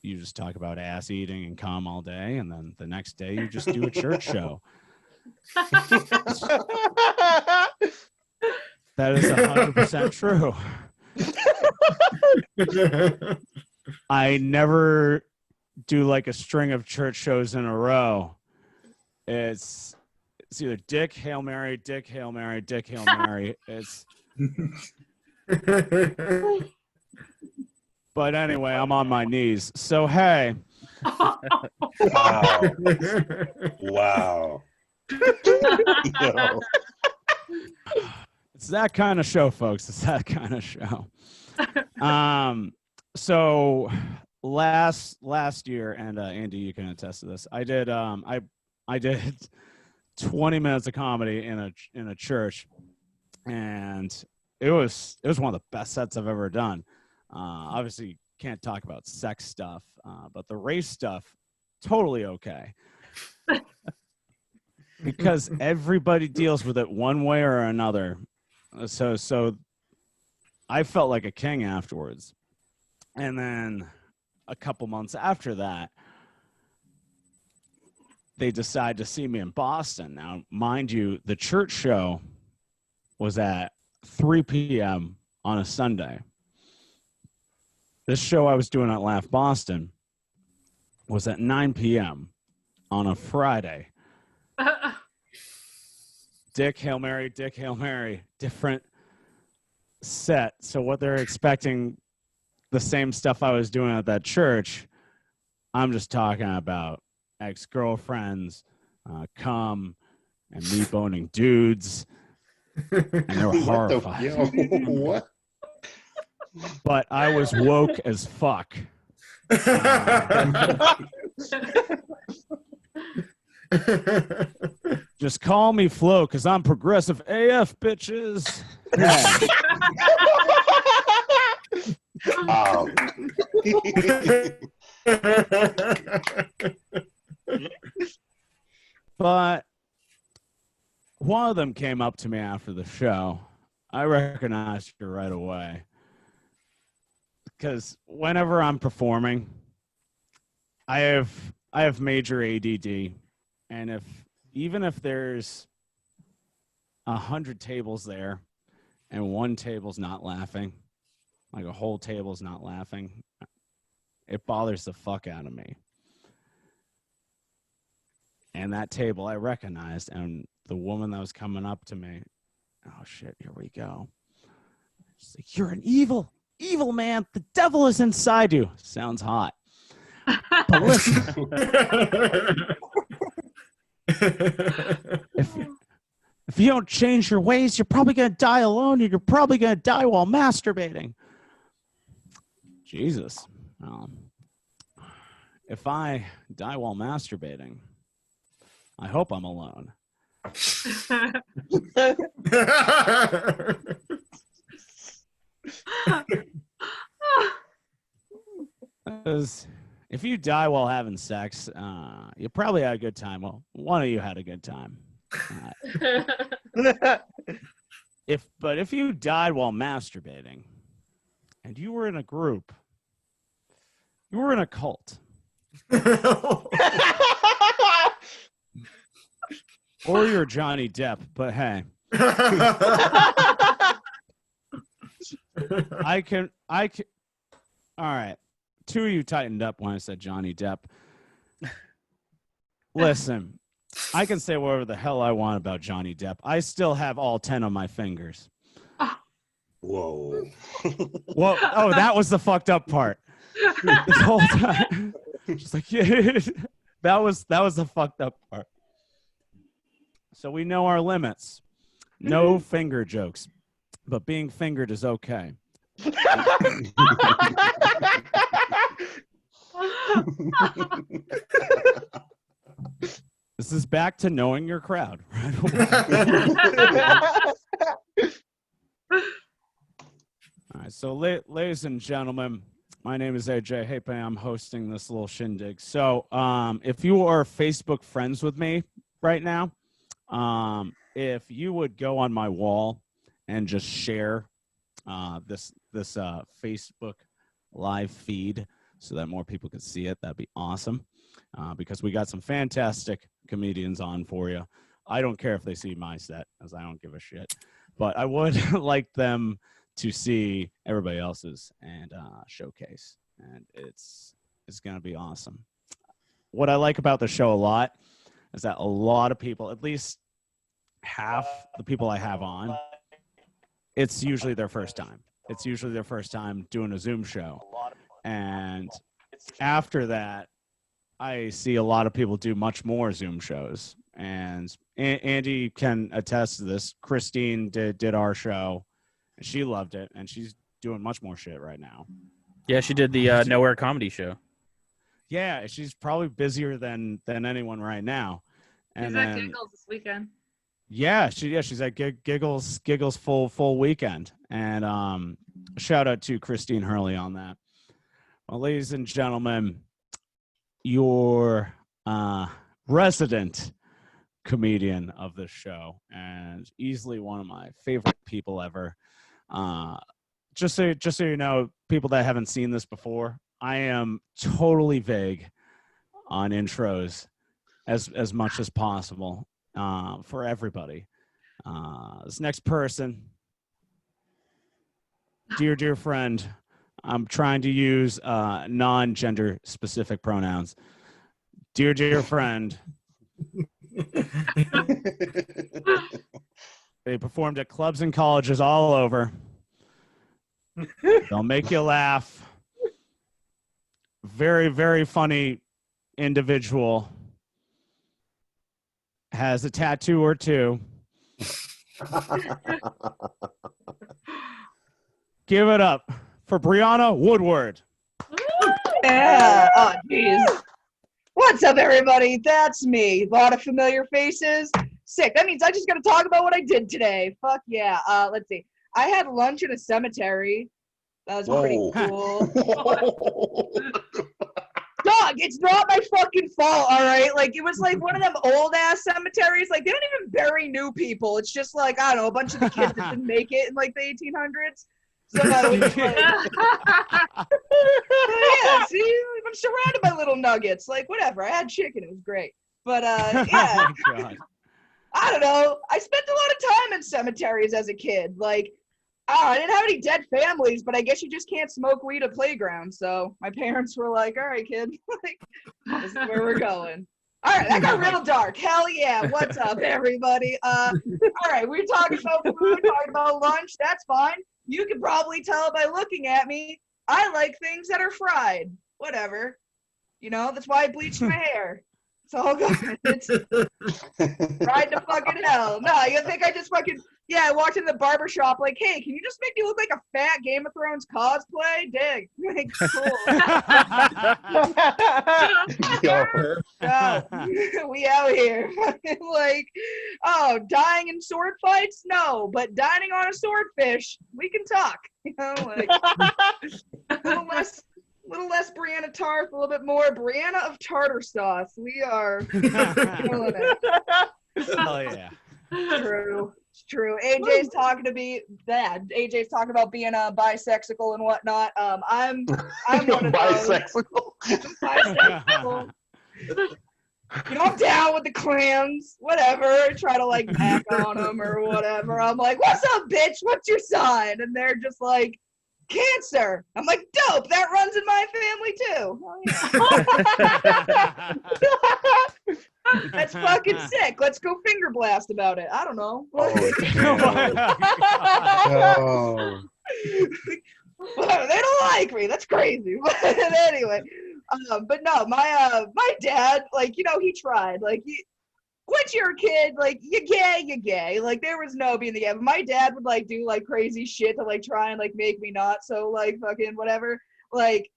you just talk about ass eating and cum all day, and then the next day you just do a church show. That is 100% true. I never do like a string of church shows in a row. It's either Dick, Hail Mary, Dick, Hail Mary, Dick, Hail Mary. But anyway, I'm on my knees. So, hey. Wow. Wow. It's that kind of show, folks. It's that kind of show. So last year, and Andy, you can attest to this. I did 20 minutes of comedy in a church, and it was one of the best sets I've ever done. Obviously, can't talk about sex stuff, but the race stuff, totally okay. Because everybody deals with it one way or another. So I felt like a king afterwards. And then a couple months after that, they decide to see me in Boston. Now, mind you, the church show was at 3 p.m. on a Sunday. This show I was doing at Laugh Boston was at 9 p.m. on a Friday. Dick, Hail Mary, Dick, Hail Mary, different set. So what they're expecting, the same stuff I was doing at that church, I'm just talking about ex-girlfriends, cum, and me boning dudes. And they were horrified. What? But I was woke as fuck. Just call me Flo, because I'm progressive AF, bitches. Wow. But one of them came up to me after the show. I recognized her right away. Because whenever I'm performing, I have major ADD. And even if there's 100 tables there and one table's not laughing, like a whole table's not laughing, it bothers the fuck out of me. And that table I recognized, and the woman that was coming up to me, oh shit, here we go. She's like, you're an evil man. The devil is inside you. Sounds hot. But listen, if you don't change your ways, you're probably going to die alone, and you're probably going to die while masturbating. Jesus. If I die while masturbating, I hope I'm alone. Because if you die while having sex, you probably had a good time. Well, one of you had a good time. If you died while masturbating, and you were in a group, you were in a cult, or you're Johnny Depp. But hey, I can. All right. Two of you tightened up when I said Johnny Depp. Listen, I can say whatever the hell I want about Johnny Depp. I still have all 10 of my fingers. Whoa. Well, oh, that was the fucked up part. This whole time. Just like, yeah, that was the fucked up part. So we know our limits. No finger jokes, but being fingered is okay. This is back to knowing your crowd. All right, so ladies and gentlemen, my name is AJ Haypenny. I'm hosting this little shindig. So if you are Facebook friends with me right now, if you would go on my wall and just share this Facebook live feed so that more people could see it. That'd be awesome, because we got some fantastic comedians on for you. I don't care if they see my set, as I don't give a shit, but I would like them to see everybody else's and showcase, and it's gonna be awesome. What I like about the show a lot is that a lot of people, at least half the people I have on, it's usually their first time. It's usually their first time doing a Zoom show. And after that, I see a lot of people do much more Zoom shows. And Andy can attest to this. Christine did our show, and she loved it, and she's doing much more shit right now. Yeah, she did the Nowhere comedy show. Yeah, she's probably busier than anyone right now. And She's at Giggles this weekend. Yeah, she's at Giggles full weekend. And shout out to Christine Hurley on that. Well, ladies and gentlemen, your resident comedian of this show, and easily one of my favorite people ever. Just so you know, people that haven't seen this before, I am totally vague on intros as much as possible for everybody. This next person, dear friend, I'm trying to use non-gender specific pronouns. Dear friend. They performed at clubs and colleges all over. They'll make you laugh. Very, very funny individual. Has a tattoo or two. Give it up for Brieana Woodward. Yeah. Oh, jeez. What's up, everybody? That's me. A lot of familiar faces. Sick. That means I just got to talk about what I did today. Fuck yeah. Let's see. I had lunch in a cemetery. That was pretty cool. Dog, it's not my fucking fault, all right? Like, it was like one of them old-ass cemeteries. Like, they don't even bury new people. It's just like, I don't know, a bunch of the kids that didn't make it in, like, the 1800s. So, it was like, yeah, see? I'm surrounded by little nuggets. Like, whatever. I had chicken. It was great. But, yeah. Oh my God. I don't know. I spent a lot of time in cemeteries as a kid. Like, I didn't have any dead families, but I guess you just can't smoke weed at playgrounds. So my parents were like, all right, kid, like, this is where we're going. All right, that got real dark. Hell yeah. What's up, everybody? All right, we're talking about food, talking about lunch. That's fine. You can probably tell by looking at me. I like things that are fried. Whatever. You know, that's why I bleached my hair. It's all good. It's right to fucking hell. No, you think I just fucking, yeah, I walked in the barbershop like, hey, can you just make me look like a fat Game of Thrones cosplay? Dig. Like, cool. We out here. Like, oh, dying in sword fights? No, but dining on a swordfish, we can talk. You know, like, a little less Brieana Tarth, a little bit more Brieana of tartar sauce. We are killing it. Hell yeah. True. It's true. AJ's talking to me. AJ's talking about being a bisexual and whatnot. I'm one of those. Bisexual. You know, I'm down with the clams. Whatever. Try to like back on them or whatever. I'm like, what's up, bitch? What's your sign? And they're just like, Cancer. I'm like, dope. That runs in my family too. Oh, yeah. That's fucking sick. Let's go finger blast about it. I don't know. Oh, They don't like me. That's crazy. But anyway, but no, my dad, like, you know, he tried. Like, once you're a kid, like, you're gay. Like, there was no being the gay. But my dad would, like, do, like, crazy shit to, like, try and, like, make me not so, like, fucking whatever. Like,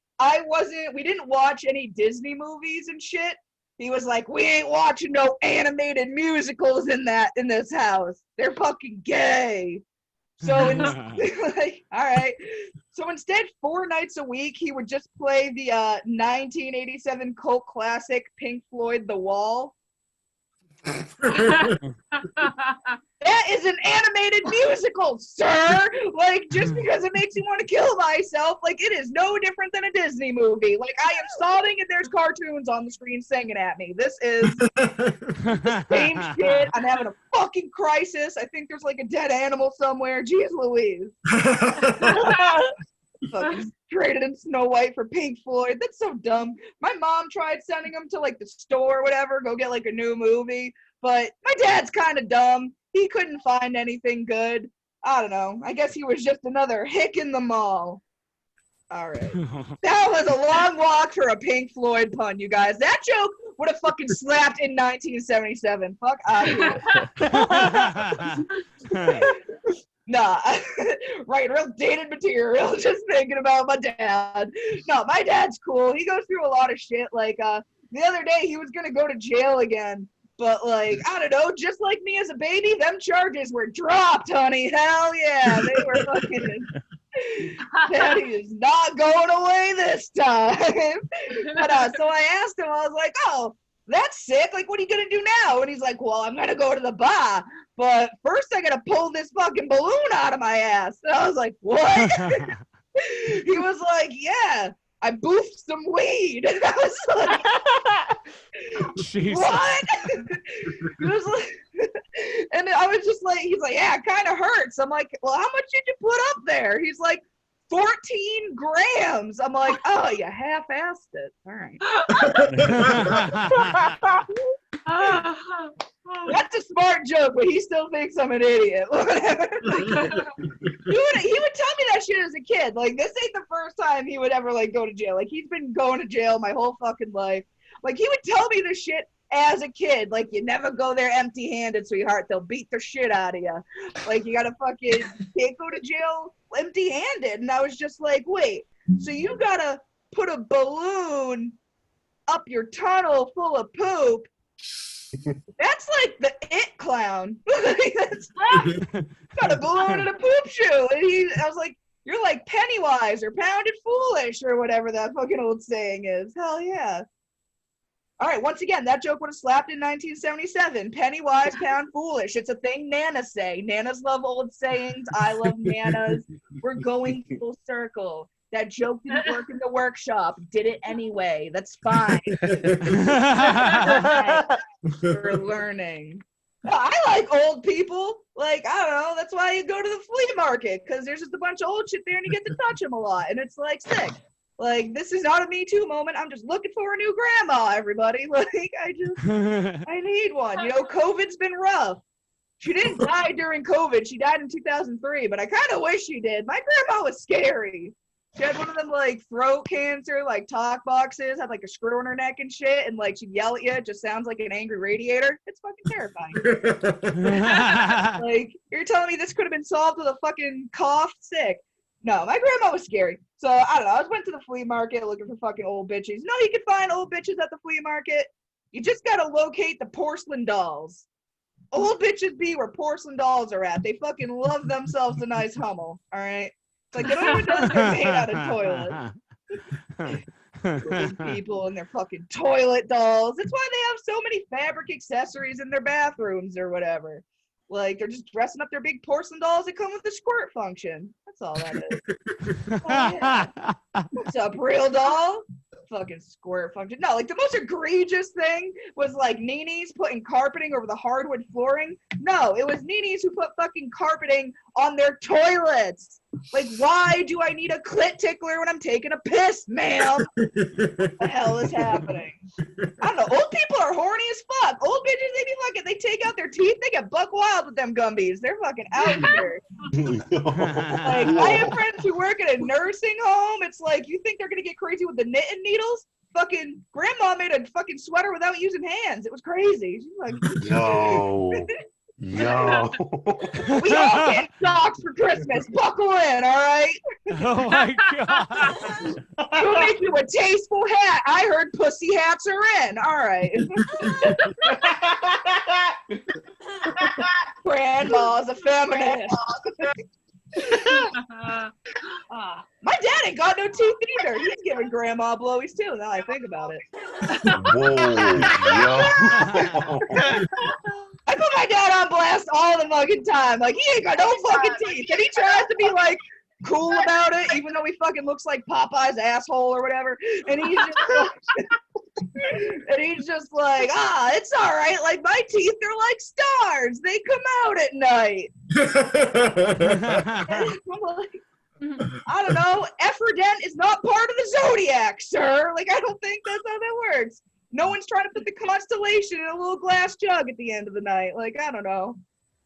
we didn't watch any Disney movies and shit. He was like, we ain't watching no animated musicals in this house. They're fucking gay. So, like, all right. So instead, 4 nights a week, he would just play the 1987 cult classic Pink Floyd, The Wall. That is an animated musical, sir. Like, just because it makes me want to kill myself, like, it is no different than a Disney movie. Like, I am sobbing and there's cartoons on the screen singing at me. This is the same shit. I'm having a fucking crisis. I think there's like a dead animal somewhere. Jeez Louise. Fucking traded in Snow White for Pink Floyd. That's so dumb. My mom tried sending him to like the store or whatever, go get like a new movie. But my dad's kind of dumb. He couldn't find anything good. I don't know. I guess he was just another hick in the mall. All right. That was a long walk for a Pink Floyd pun, you guys. That joke would have fucking slapped in 1977. Fuck out of here. Nah, right, real dated material, just thinking about my dad. No, my dad's cool. He goes through a lot of shit. Like, the other day, he was gonna go to jail again. But, like, I don't know, just like me as a baby, them charges were dropped, honey. Hell yeah, they were fucking... Daddy is not going away this time. But, so I asked him, I was like, oh, that's sick. Like, what are you going to do now? And he's like, well, I'm going to go to the bar. But first I got to pull this fucking balloon out of my ass. And I was like, what? He was like, yeah, I boofed some weed. And I was like, Jesus. what? He was like, and I was just like, he's like, yeah, it kind of hurts. I'm like, well, how much did you put up there? He's like, 14 grams. I'm like, oh, you half-assed it. All right. That's a smart joke, but he still thinks I'm an idiot. Whatever. He would tell me that shit as a kid. Like, this ain't the first time he would ever, like, go to jail. Like, he's been going to jail my whole fucking life. Like, he would tell me this shit as a kid. Like, you never go there empty-handed, sweetheart. They'll beat the shit out of you. Like, you gotta fucking, can't go to jail empty-handed. And I was just like, wait, so you gotta put a balloon up your tunnel full of poop? That's like the It clown. That's got a balloon and a poop shoe. And I was like, you're like Pennywise or Pounded Foolish or whatever that fucking old saying is. Hell yeah. All right, once again, that joke would have slapped in 1977. Pennywise, pound foolish. It's a thing Nanas say. Nanas love old sayings. I love Nanas. We're going full circle. That joke didn't work in the workshop. Did it anyway. That's fine. We're learning. I like old people. Like, I don't know. That's why you go to the flea market, because there's just a bunch of old shit there and you get to touch them a lot. And it's like sick. Like, this is not a Me Too moment. I'm just looking for a new grandma, everybody. Like, I need one. You know, COVID's been rough. She didn't die during COVID. She died in 2003, but I kind of wish she did. My grandma was scary. She had one of them, like, throat cancer, like, talk boxes, had, like, a screw in her neck and shit, and, like, she'd yell at you. It just sounds like an angry radiator. It's fucking terrifying. Like, you're telling me this could have been solved with a fucking cough? Sick. No, my grandma was scary. So, I don't know. I just went to the flea market looking for fucking old bitches. No, you can find old bitches at the flea market. You just gotta locate the porcelain dolls. Old bitches be where porcelain dolls are at. They fucking love themselves a nice Hummel, all right? It's like, they don't even know they're made out of toilet. Old people and their fucking toilet dolls. That's why they have so many fabric accessories in their bathrooms or whatever. Like, they're just dressing up their big porcelain dolls that come with the squirt function. That's all that is. Oh, yeah. What's up, real doll? Fucking squirt function. No, like, the most egregious thing was, like, Nini's putting carpeting over the hardwood flooring. No, it was Nini's who put fucking carpeting on their toilets. Like, why do I need a clit tickler when I'm taking a piss, ma'am? What the hell is happening? I don't know. Old people are horny as fuck. Old bitches, they be fucking, they take out their teeth, they get buck wild with them gumbies. They're fucking out here. Like, I have friends who work at a nursing home. It's like, you think they're gonna get crazy with the knitting needles? Fucking grandma made a fucking sweater without using hands. It was crazy. She's like, Yo. Yo. we all get socks for Christmas. Buckle in, all right? Oh my god. We'll make you a tasteful hat. I heard pussy hats are in. All right. Grandma's a feminist. My dad ain't got no teeth either. He's giving grandma blowies too. Now I think about it. Whoa, yo. I put my dad on blast all the fucking time. Like, he ain't got no fucking teeth. And he tries to be, like, cool about it, even though he fucking looks like Popeye's asshole or whatever. And he's just like, it's all right. Like, my teeth are like stars. They come out at night. I'm like, I don't know. Ephrodent is not part of the zodiac, sir. Like, I don't think that's how that works. No one's trying to put the constellation in a little glass jug at the end of the night. Like, I don't know.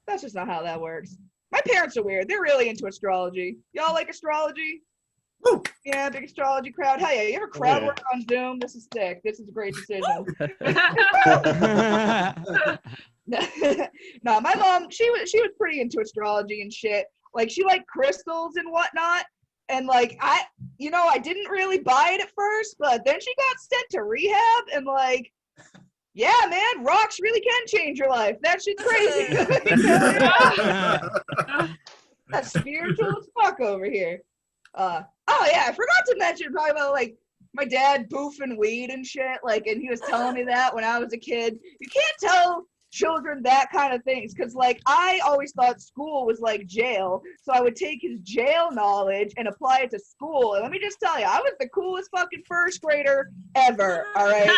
That's just not how that works. My parents are weird. They're really into astrology. Y'all like astrology? Woo. Yeah, big astrology crowd. Hell yeah. You ever crowd work on Zoom? This is sick. This is a great decision. No, my mom, she was pretty into astrology and shit. Like, she liked crystals and whatnot. And, like, I didn't really buy it at first, but then she got sent to rehab, and, like, yeah, man, rocks really can change your life. That shit's crazy. That's spiritual as fuck over here. Oh, yeah, I forgot to mention probably about, like, my dad boofing weed and shit, like, and he was telling me that when I was a kid. You can't tell children that kind of things, because, like, I always thought school was like jail, so I would take his jail knowledge and apply it to school. And let me just tell you, I was the coolest fucking first grader ever. All right.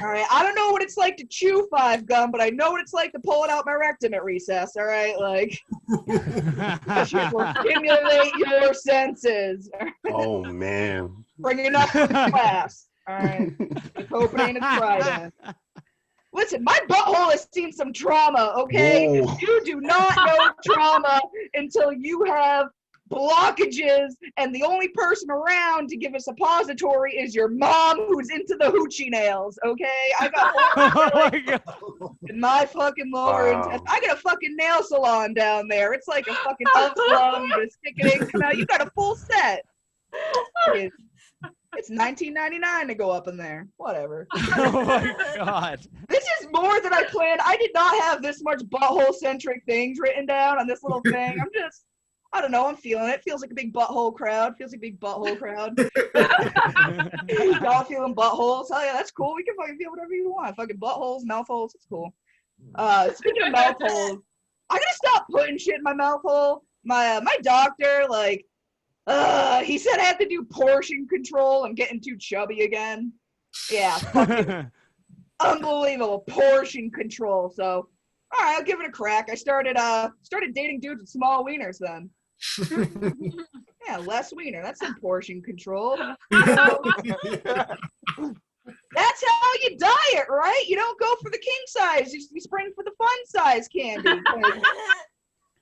I don't know what it's like to chew 5 gum, but I know what it's like to pull it out my rectum at recess. All right, like, that shit will stimulate your senses. Oh man. Bringing up for the class. All right. It's opening it's Friday. Listen, my butthole has seen some trauma, okay? Whoa. You do not know trauma until you have blockages, and the only person around to give a suppository is your mom, who's into the hoochie nails, okay? I got Oh my God. in my fucking lower intestine. I got a fucking nail salon down there. It's like a fucking elf glove. You just stick it in, come out. You got a full set. It's $19.99 to go up in there. Whatever. Oh my God. This is more than I planned. I did not have this much butthole-centric things written down on this little thing. I don't know. I'm feeling it. Feels like a big butthole crowd. Y'all feeling buttholes? Hell yeah, that's cool. We can fucking feel whatever you want. Fucking buttholes, mouth holes. It's cool. Speaking of mouth holes, I gotta stop putting shit in my mouth hole. My doctor, like, he said I have to do portion control. I'm getting too chubby again. Yeah, fucking unbelievable portion control. So, all right, I'll give it a crack. I started dating dudes with small wieners then. Yeah, less wiener. That's some portion control. That's how you diet, right? You don't go for the king size. You spring for the fun size candy.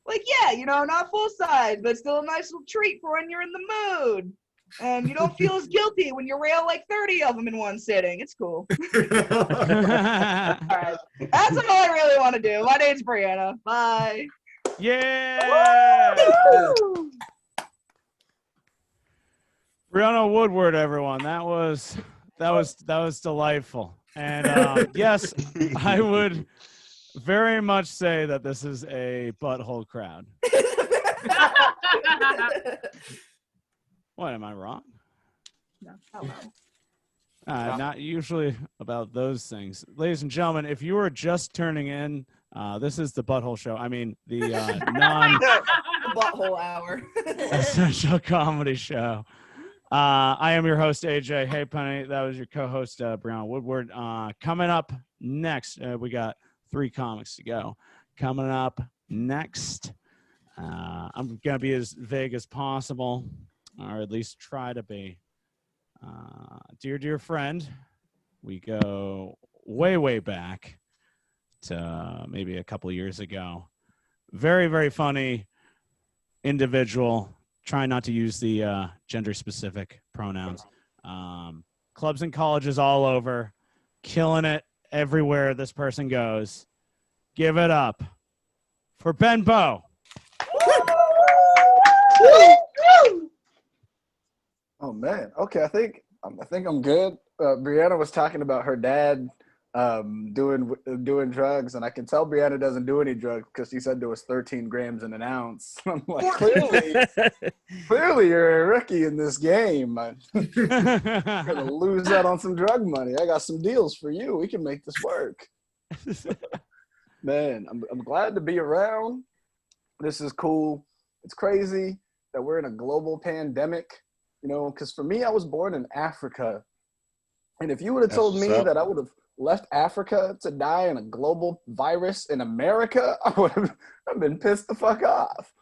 Like, yeah, not full size, but still a nice little treat for when you're in the mood. And you don't feel as guilty when you rail like 30 of them in one sitting. It's cool. All right. That's all I really want to do. My name's Brieana. Bye. Yeah. Woo! Brieana Woodward, everyone. That was delightful. And yes, I would very much say that this is a butthole crowd. What, am I wrong? No. Not usually about those things. Ladies and gentlemen, if you were just turning in, this is the Butthole Show. I mean, the Butthole hour. non-essential comedy show. I am your host, AJ Haypenny. That was your co-host, Brieana Woodward. Coming up next, we got 3 comics to go. Coming up next, I'm going to be as vague as possible, or at least try to be. Dear friend, we go way, way back to maybe a couple of years ago. Very, very funny individual. Try not to use the gender-specific pronouns. Clubs and colleges all over. Killing it everywhere this person goes. Give it up for Ben Bow. Oh man. Okay, I think I'm good. Brieana was talking about her dad doing drugs, and I can tell Brieana doesn't do any drugs because she said there was 13 grams in an ounce. I'm like, clearly you're a rookie in this game. I'm gonna lose out on some drug money. I got some deals for you. We can make this work. Man, I'm glad to be around. This is cool. It's crazy that we're in a global pandemic, you know, because for me, I was born in Africa. And if you would have told me that I would have left Africa to die in a global virus in America, I would have been pissed the fuck off.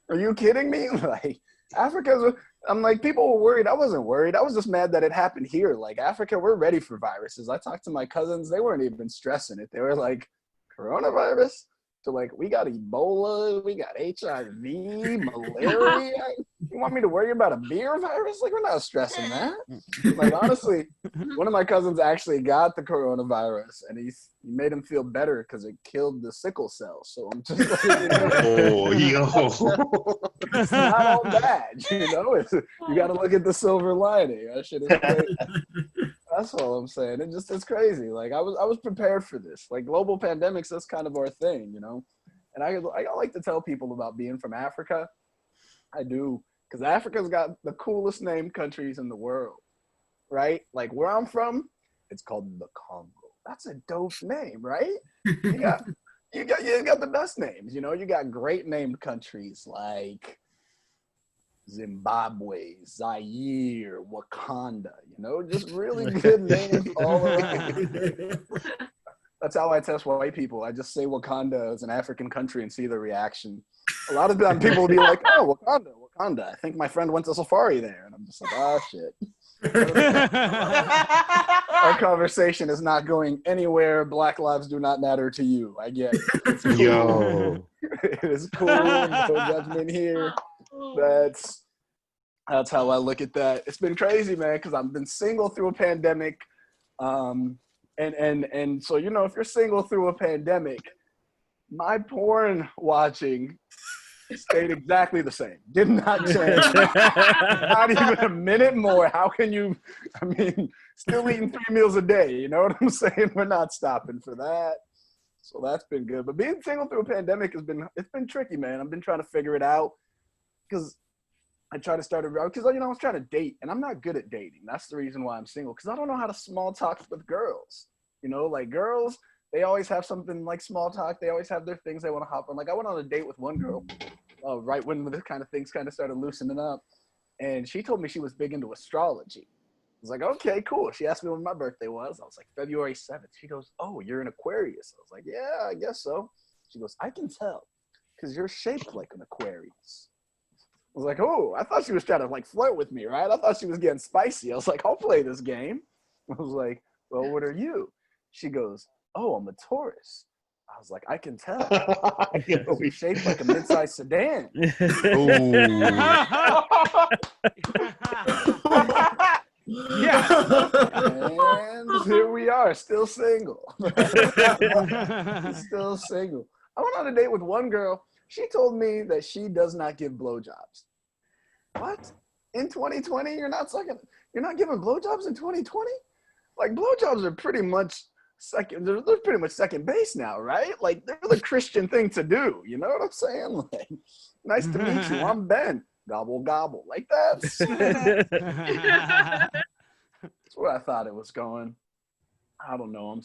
Are you kidding me? Like, I'm like, people were worried. I wasn't worried. I was just mad that it happened here. Like, Africa, we're ready for viruses. I talked to my cousins. They weren't even stressing it. They were like, coronavirus? So, like, we got Ebola, we got HIV, malaria. You want me to worry about a beer virus? Like, we're not stressing that. Like, honestly, one of my cousins actually got the coronavirus, and he made him feel better because it killed the sickle cell. So I'm just like, you know, it's not all bad, you know? You got to look at the silver lining. That shit is crazy. That's all I'm saying. It's crazy. Like, I was prepared for this. Like, global pandemics, that's kind of our thing, you know? And I like to tell people about being from Africa. I do. Because Africa's got the coolest named countries in the world, right? Like, where I'm from, it's called the Congo. That's a dope name, right? You got the best names, you know? You got great named countries like Zimbabwe, Zaire, Wakanda, you know, just really good names all around. That's how I test white people. I just say Wakanda as an African country and see the reaction. A lot of time people will be like, oh, Wakanda. I think my friend went to safari there. And I'm just like, oh, shit. Our conversation is not going anywhere. Black lives do not matter to you. I get it. It's cool. Yo. It is cool. No judgment here. That's how I look at that. It's been crazy, man, because I've been single through a pandemic. And so, you know, if you're single through a pandemic, my porn watching stayed exactly the same. Did not change. Not even a minute more. How can you, I mean, still eating 3 meals a day, you know what I'm saying? We're not stopping for that. So that's been good. But being single through a pandemic it's been tricky, man. I've been trying to figure it out because I try to start because, you know, I was trying to date and I'm not good at dating. That's the reason why I'm single, because I don't know how to small talk with girls. You know, like, girls, they always have something like small talk. They always have their things they want to hop on. Like, I went on a date with one girl right when this kind of things kind of started loosening up. And she told me she was big into astrology. I was like, okay, cool. She asked me when my birthday was. I was like, February 7th. She goes, oh, you're an Aquarius. I was like, yeah, I guess so. She goes, I can tell because you're shaped like an Aquarius. I was like, oh, I thought she was trying to, like, flirt with me, right? I thought she was getting spicy. I was like, I'll play this game. I was like, well, what are you? She goes, oh, I'm a Taurus. I was like, I can tell. You're shaped like a mid-sized sedan. Yeah. And here we are, still single. Still single. I went on a date with one girl. She told me that she does not give blowjobs. What? In 2020, you're not giving blowjobs in 2020? Like, blowjobs are pretty much they're pretty much second base now, right? Like, they're the Christian thing to do. You know what I'm saying? Like, nice to meet you. I'm Ben. Gobble, gobble. Like, that's where I thought it was going. I don't know.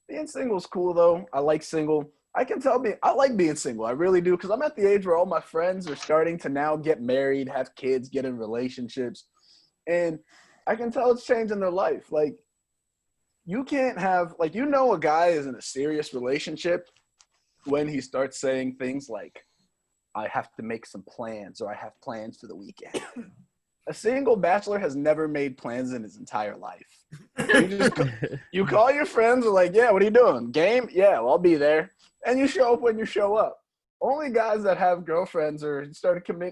Being single is cool, though. I like single. I can tell I like being single. I really do, because I'm at the age where all my friends are starting to now get married, have kids, get in relationships. And I can tell it's changing their life. Like, you can't have, like, you know, a guy is in a serious relationship when he starts saying things like, I have to make some plans, or I have plans for the weekend. A single bachelor has never made plans in his entire life. You call your friends, are like, yeah, what are you doing? Game? Yeah, well, I'll be there. And you show up when you show up. Only guys that have girlfriends or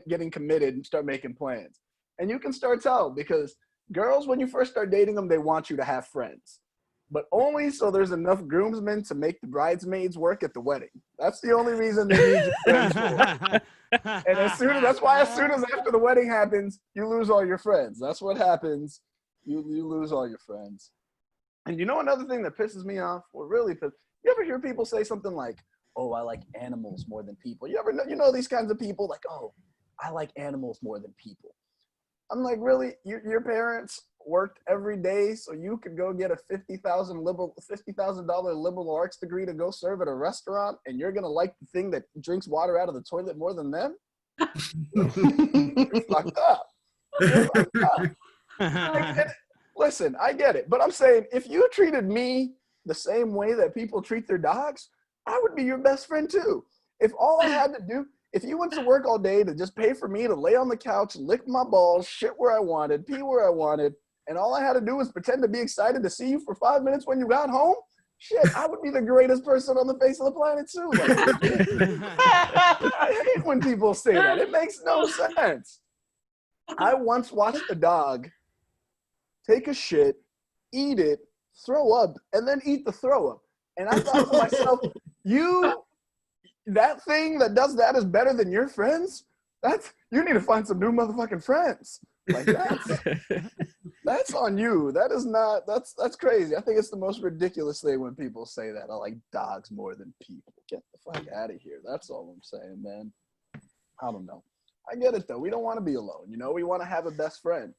getting committed and start making plans. And you can start tell, because girls, when you first start dating them, they want you to have friends. But only so there's enough groomsmen to make the bridesmaids work at the wedding. That's the only reason they need your friends for. And that's why as soon as after the wedding happens, you lose all your friends. That's what happens. You lose all your friends. And you know another thing that pisses me off? Or really you ever hear people say something like, oh, I like animals more than people? You ever know, these kinds of people like, oh, I like animals more than people. I'm like, really? Your parents worked every day so you could go get a $50,000 liberal arts degree to go serve at a restaurant, and you're gonna like the thing that drinks water out of the toilet more than them? You're fucked up. You're fucked up. Listen, I get it, but I'm saying if you treated me the same way that people treat their dogs, I would be your best friend too. If all I had to do, if you went to work all day to just pay for me to lay on the couch, lick my balls, shit where I wanted, pee where I wanted, and all I had to do was pretend to be excited to see you for 5 minutes when you got home, shit, I would be the greatest person on the face of the planet too. Like, I hate when people say that. It makes no sense. I once watched a dog take a shit, eat it, throw up, and then eat the throw up. And I thought to myself, that thing that does that is better than your friends? You need to find some new motherfucking friends. Like that's on you. That's crazy. I think it's the most ridiculous thing when people say that. I like dogs more than people. Get the fuck out of here. That's all I'm saying, man. I don't know. I get it though. We don't want to be alone. We want to have a best friend.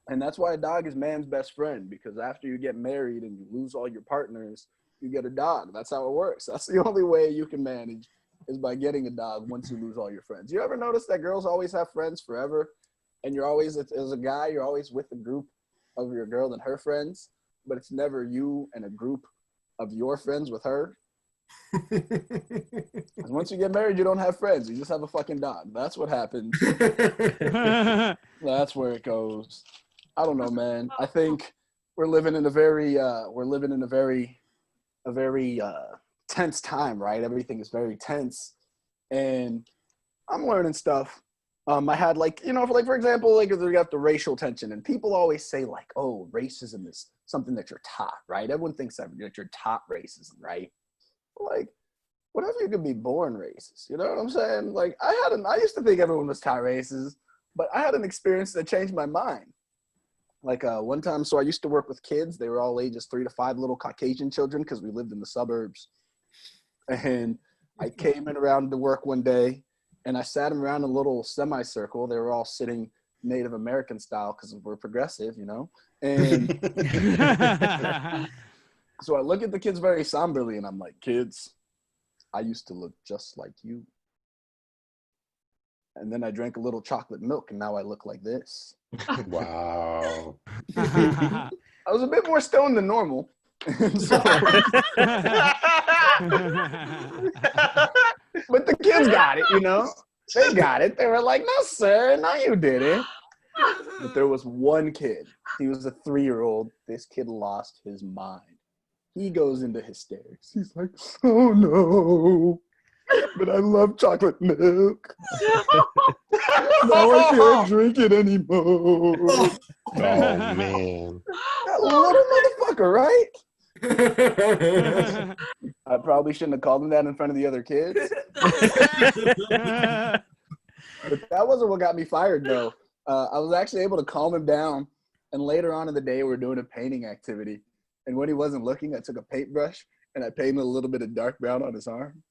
And that's why a dog is man's best friend, because after you get married and you lose all your partners, you get a dog. That's how it works. That's the only way you can manage, is by getting a dog once you lose all your friends. You ever notice that girls always have friends forever? And you're always, as a guy, you're always with a group of your girl and her friends, but it's never you and a group of your friends with her. Once you get married, you don't have friends. You just have a fucking dog. That's what happens. That's where it goes. I don't know, man. I think we're living in a very tense time, right? Everything is very tense, and I'm learning stuff. I had for example, like we got the racial tension, and people always say like, oh, racism is something that you're taught, right? Everyone thinks that you're taught racism, right? Like, what if you could be born racist? You know what I'm saying? Like, I used to think everyone was taught racist, but I had an experience that changed my mind. Like one time, so I used to work with kids. They were all ages 3 to 5, little Caucasian children, because we lived in the suburbs. And I came in around to work one day, and I sat them around a little semicircle. They were all sitting Native American style because we're progressive, And so I look at the kids very somberly, and I'm like, kids, I used to look just like you. And then I drank a little chocolate milk, and now I look like this. Wow. I was a bit more stoned than normal. But the kids got it, They got it. They were like, no, sir, no, you didn't. But there was one kid. He was a 3-year-old. This kid lost his mind. He goes into hysterics. He's like, oh, no. But I love chocolate milk. Now I can't drink it anymore. Oh, man. That little motherfucker, right? I probably shouldn't have called him that in front of the other kids. But that wasn't what got me fired, though. I was actually able to calm him down. And later on in the day, we were doing a painting activity. And when he wasn't looking, I took a paintbrush and I painted a little bit of dark brown on his arm.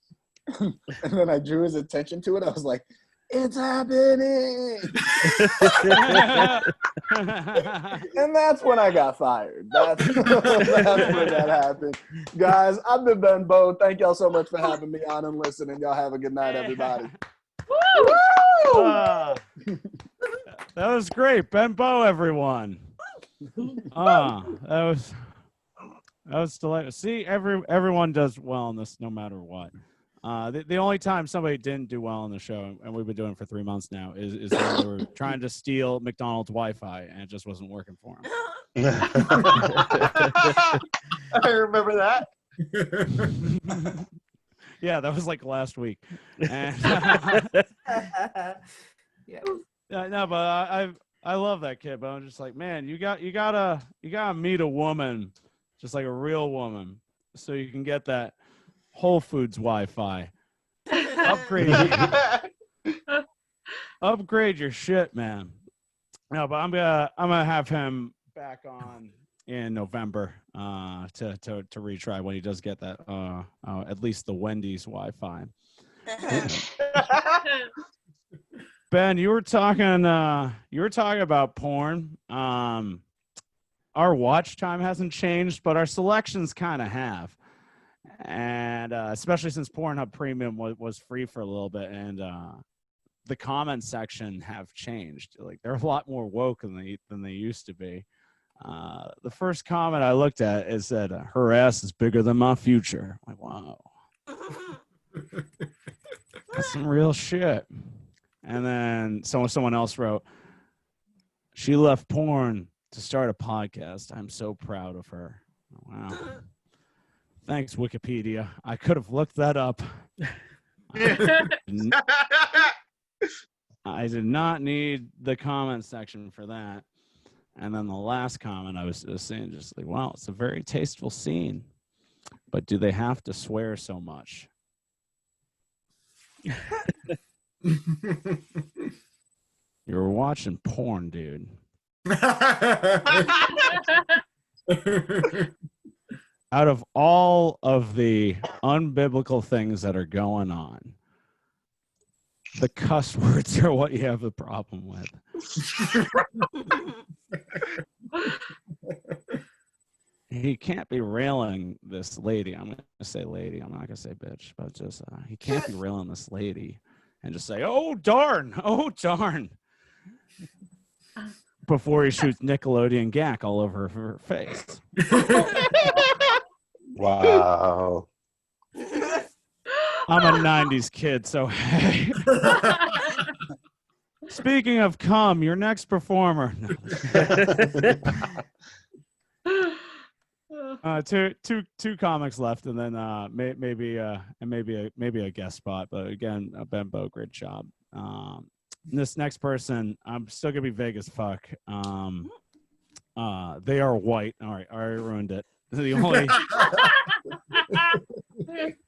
And then I drew his attention to it. I was like, it's happening. And that's when I got fired. That's when that happened. Guys, I've been Ben Bo. Thank y'all so much for having me on and listening. Y'all have a good night, everybody. Woo! That was great. Ben Bo, everyone. That was delightful. See, everyone does well in this no matter what. The only time somebody didn't do well on the show, and we've been doing it for 3 months now, is when they were trying to steal McDonald's Wi-Fi, and it just wasn't working for them. I remember that. Yeah, that was like last week. And, Yeah. no, but I love that kid, but I'm just like, man, you gotta meet a woman, just like a real woman, so you can get that Whole Foods Wi-Fi. Upgrade your shit, man. No, but I'm gonna have him back on in November to retry when he does get that at least the Wendy's Wi-Fi. Ben, you were talking about porn. Our watch time hasn't changed, but our selections kind of have. And especially since Pornhub Premium was free for a little bit, and the comment section have changed. Like they're a lot more woke than they used to be. The first comment I looked at is that her ass is bigger than my future. I'm like, wow, that's some real shit. And then someone else wrote, she left porn to start a podcast. I'm so proud of her. Wow. Thanks, Wikipedia. I could have looked that up. I did not need the comment section for that. And then the last comment I was saying, just like, wow, it's a very tasteful scene. But do they have to swear so much? You're watching porn, dude. Out of all of the unbiblical things that are going on, the cuss words are what you have a problem with. He can't be railing this lady. I'm going to say lady. I'm not going to say bitch, but just he can't be railing this lady and just say, oh, darn, before he shoots Nickelodeon gack all over her face. Wow. I'm a 90s kid, so hey. Speaking of cum, your next performer. Two comics left, and then maybe a guest spot. But again, Ben Bo, great job. This next person, I'm still gonna be vague as fuck. They are white. All right, I already ruined it.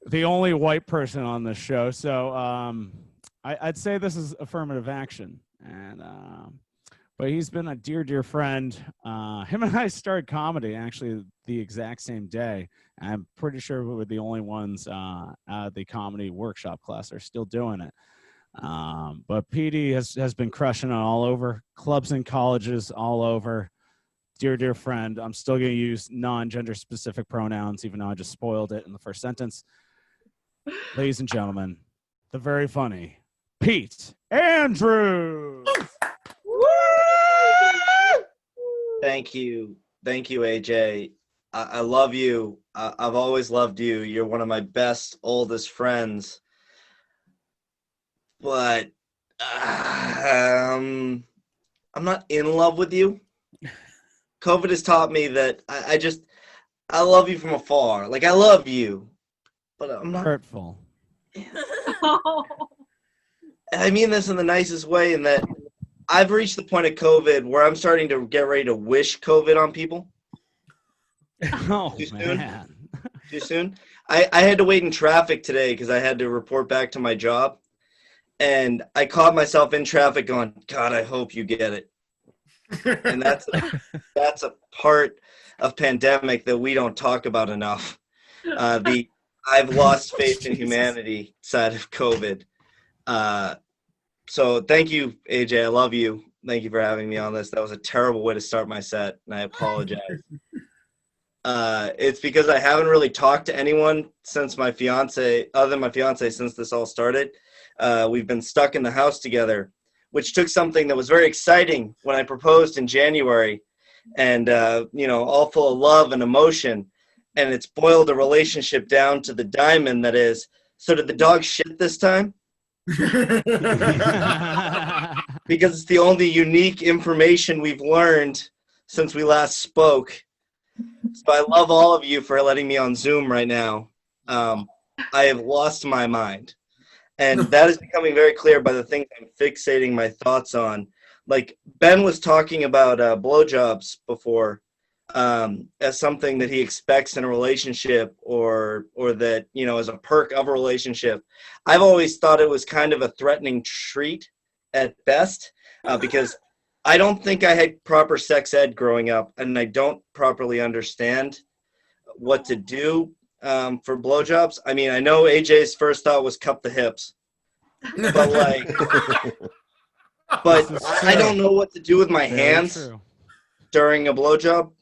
The only white person on this show. So I'd say this is affirmative action, and but he's been a dear friend. Him and I started comedy actually the exact same day. I'm pretty sure we were the only ones at the comedy workshop class that are still doing it. But PD has been crushing it all over clubs and colleges all over. Dear friend. I'm still going to use non-gender specific pronouns, even though I just spoiled it in the first sentence. Ladies and gentlemen, the very funny Pete Andrews. Thank you, AJ. I love you. I've always loved you. You're one of my best, oldest friends. But I'm not in love with you. COVID has taught me that I love you from afar. Like, I love you, but I'm not hurtful. I mean this in the nicest way, in that I've reached the point of COVID where I'm starting to get ready to wish COVID on people. Oh, Too man. soon? Too soon? I had to wait in traffic today because I had to report back to my job. And I caught myself in traffic going, God, I hope you get it. And that's a part of pandemic that we don't talk about enough. The I've lost faith in humanity side of COVID. So thank you, AJ. I love you. Thank you for having me on this. That was a terrible way to start my set, and I apologize. It's because I haven't really talked to anyone since my fiance, other than my fiance, since this all started. We've been stuck in the house together, which took something that was very exciting when I proposed in January, and all full of love and emotion, and it's boiled a relationship down to the diamond that is. So did the dog shit this time? Because it's the only unique information we've learned since we last spoke. So I love all of you for letting me on Zoom right now. I have lost my mind. And that is becoming very clear by the things I'm fixating my thoughts on. Like Ben was talking about blowjobs before as something that he expects in a relationship or that, as a perk of a relationship. I've always thought it was kind of a threatening treat at best because I don't think I had proper sex ed growing up, and I don't properly understand what to do for blowjobs. I mean, I know AJ's first thought was cup the hips, but like, but This is I true. don't know what to do with my Very hands true. during a blowjob.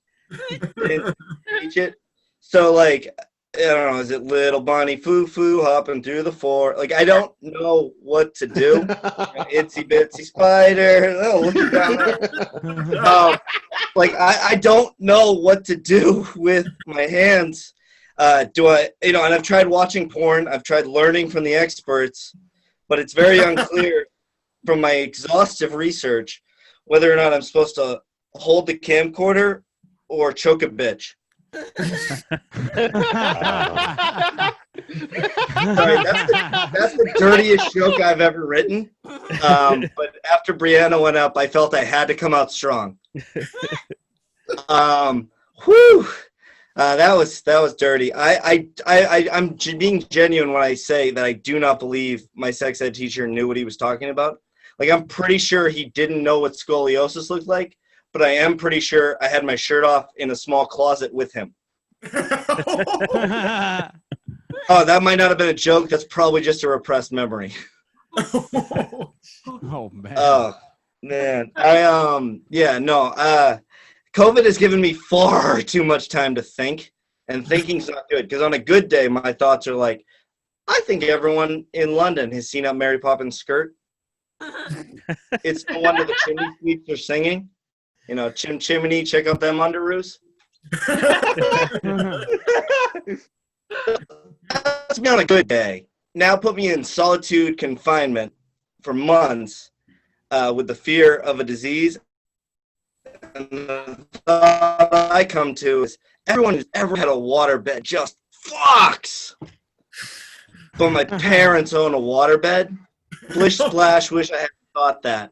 Didn't teach it. So like, I don't know, is it little Bonnie foo hopping through the floor? Like, I don't know what to do. Itsy bitsy spider. Oh, look at that. Like, I don't know what to do with my hands. And I've tried watching porn. I've tried learning from the experts, but it's very unclear from my exhaustive research whether or not I'm supposed to hold the camcorder or choke a bitch. Sorry, that's the dirtiest joke I've ever written. But after Brieana went up, I felt I had to come out strong. Whew. That was dirty. I'm being genuine when I say that I do not believe my sex ed teacher knew what he was talking about. Like, I'm pretty sure he didn't know what scoliosis looked like, but I am pretty sure I had my shirt off in a small closet with him. Oh, that might not have been a joke. That's probably just a repressed memory. Oh man. Oh man, COVID has given me far too much time to think, and thinking's not good. Because on a good day, my thoughts are like, I think everyone in London has seen up Mary Poppins' skirt. It's no wonder the chimney sweeps are singing. You know, chimney, check out them underoos. That's me on a good day. Now put me in solitude confinement for months with the fear of a disease. And the thought I come to is everyone who's ever had a waterbed just fucks. But my parents own a waterbed. Splish splash, wish I had thought that.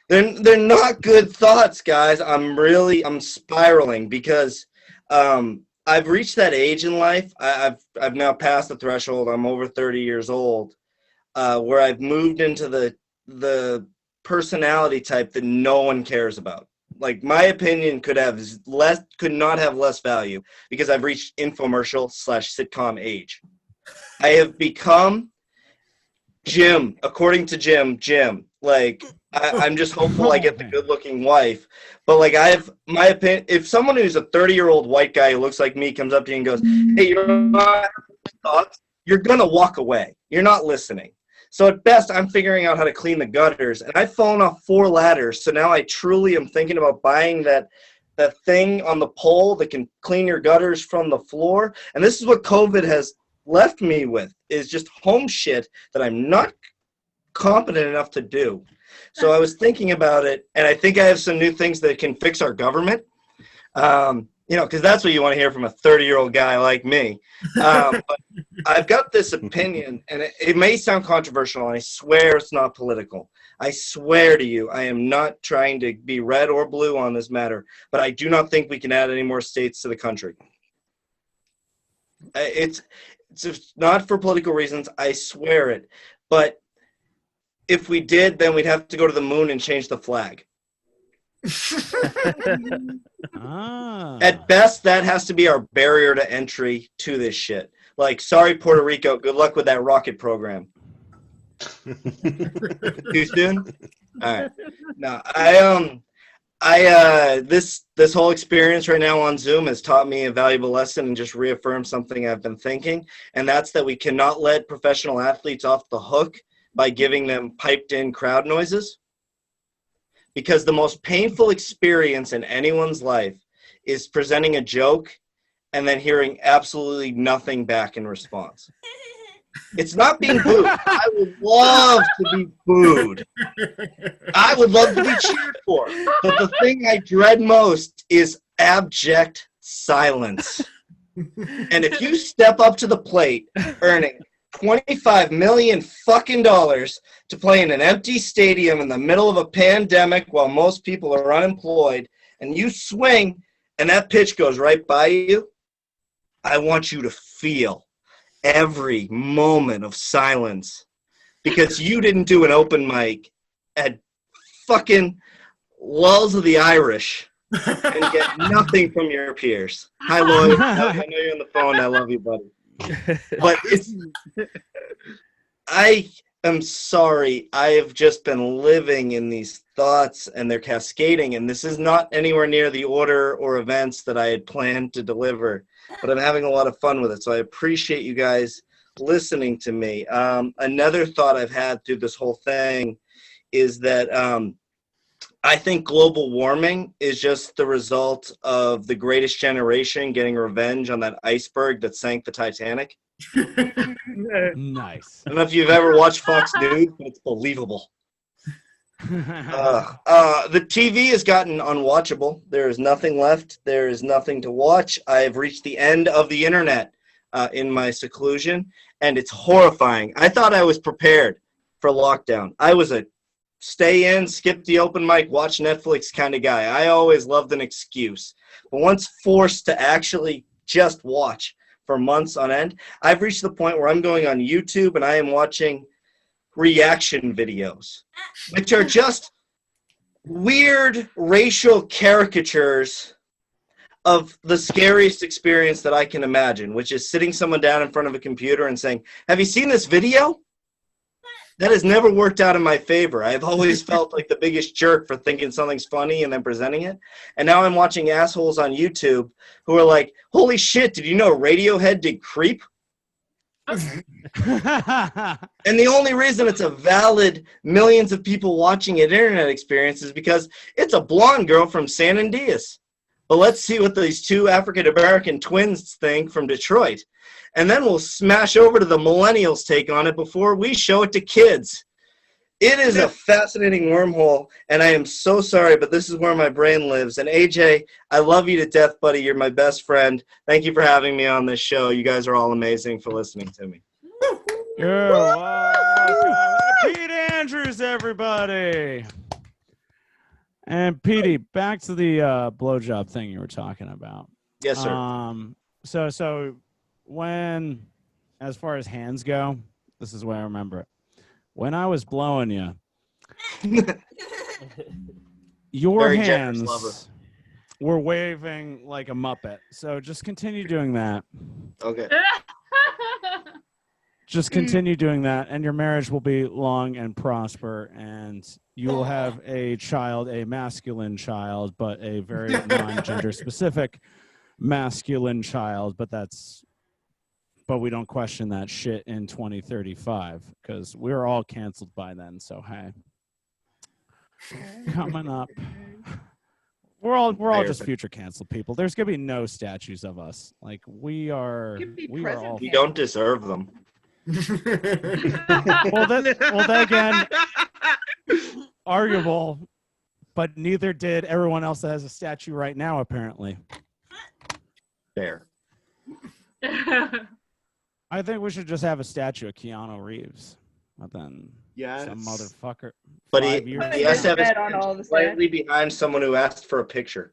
They're not good thoughts, guys. I'm spiraling because I've reached that age in life. I've now passed the threshold. I'm over 30 years old, where I've moved into the personality type that no one cares about. Like, my opinion could not have less value because I've reached infomercial/sitcom age. I have become Jim, according to Jim. Like, I'm just hopeful I get the good-looking wife. But, like, I have my opinion. If someone who's a 30-year-old white guy who looks like me comes up to you and goes, hey, you're not thoughts, you're going to walk away. You're not listening. So at best, I'm figuring out how to clean the gutters. And I've fallen off 4 ladders. So now I truly am thinking about buying that thing on the pole that can clean your gutters from the floor. And this is what COVID has left me with, is just home shit that I'm not competent enough to do. So I was thinking about it, and I think I have some new things that can fix our government. Because that's what you want to hear from a 30-year-old guy like me. But I've got this opinion, and it may sound controversial, and I swear it's not political. I swear to you, I am not trying to be red or blue on this matter, but I do not think we can add any more states to the country. It's not for political reasons, I swear it. But if we did, then we'd have to go to the moon and change the flag. At best, that has to be our barrier to entry to this shit. Like, sorry, Puerto Rico, good luck with that rocket program. Too soon? All right. No, this whole experience right now on Zoom has taught me a valuable lesson and just reaffirmed something I've been thinking, and that's that we cannot let professional athletes off the hook by giving them piped-in crowd noises. Because the most painful experience in anyone's life is presenting a joke and then hearing absolutely nothing back in response. It's not being booed. I would love to be booed. I would love to be cheered for. But the thing I dread most is abject silence. And if you step up to the plate earning $25 million fucking dollars to play in an empty stadium in the middle of a pandemic while most people are unemployed, and you swing and that pitch goes right by you, I want you to feel every moment of silence because you didn't do an open mic at fucking Lulls of the Irish and get nothing from your peers. Hi, Lloyd. I know you're on the phone. I love you, buddy. But I am sorry. I have just been living in these thoughts, and they're cascading, and this is not anywhere near the order or events that I had planned to deliver, but I'm having a lot of fun with it, so I appreciate you guys listening to me. Another thought I've had through this whole thing is that I think global warming is just the result of the greatest generation getting revenge on that iceberg that sank the Titanic. Nice. I don't know if you've ever watched Fox News, but it's believable. The TV has gotten unwatchable. There is nothing left. There is nothing to watch. I have reached the end of the internet in my seclusion, and it's horrifying. I thought I was prepared for lockdown. I was a stay in, skip the open mic, watch Netflix kind of guy. I always loved an excuse. But once forced to actually just watch for months on end, I've reached the point where I'm going on YouTube and I am watching reaction videos, which are just weird racial caricatures of the scariest experience that I can imagine, which is sitting someone down in front of a computer and saying, "Have you seen this video?" That has never worked out in my favor. I've always felt like the biggest jerk for thinking something's funny and then presenting it. And now I'm watching assholes on YouTube who are like, "Holy shit, did you know Radiohead did Creep?" And the only reason it's a valid millions of people watching it internet experience is because it's a blonde girl from San Andreas. But let's see what these two African-American twins think from Detroit. And then we'll smash over to the millennials' take on it before we show it to kids. It is a fascinating wormhole, and I am so sorry, but this is where my brain lives. And AJ, I love you to death, buddy. You're my best friend. Thank you for having me on this show. You guys are all amazing for listening to me. You're welcome. Pete Andrews, everybody. And Petey, back to the blowjob thing you were talking about. Yes, sir. So when, as far as hands go, this is where I remember it. When I was blowing you, your Very generous lover. hands were waving like a Muppet. So just continue doing that. Okay. Just continue doing that, and your marriage will be long and prosper, and you will have a child, a masculine child, but a very non-gender specific masculine child. But we don't question that shit in 2035 because we're all canceled by then. So hey, coming up, we're all just future canceled people. There's gonna be no statues of us. Like we are all. We don't deserve them. well, that again, arguable, but neither did everyone else that has a statue right now, apparently. Fair. I think we should just have a statue of Keanu Reeves. But then some motherfucker. But he he has to have his slightly behind someone who asked for a picture.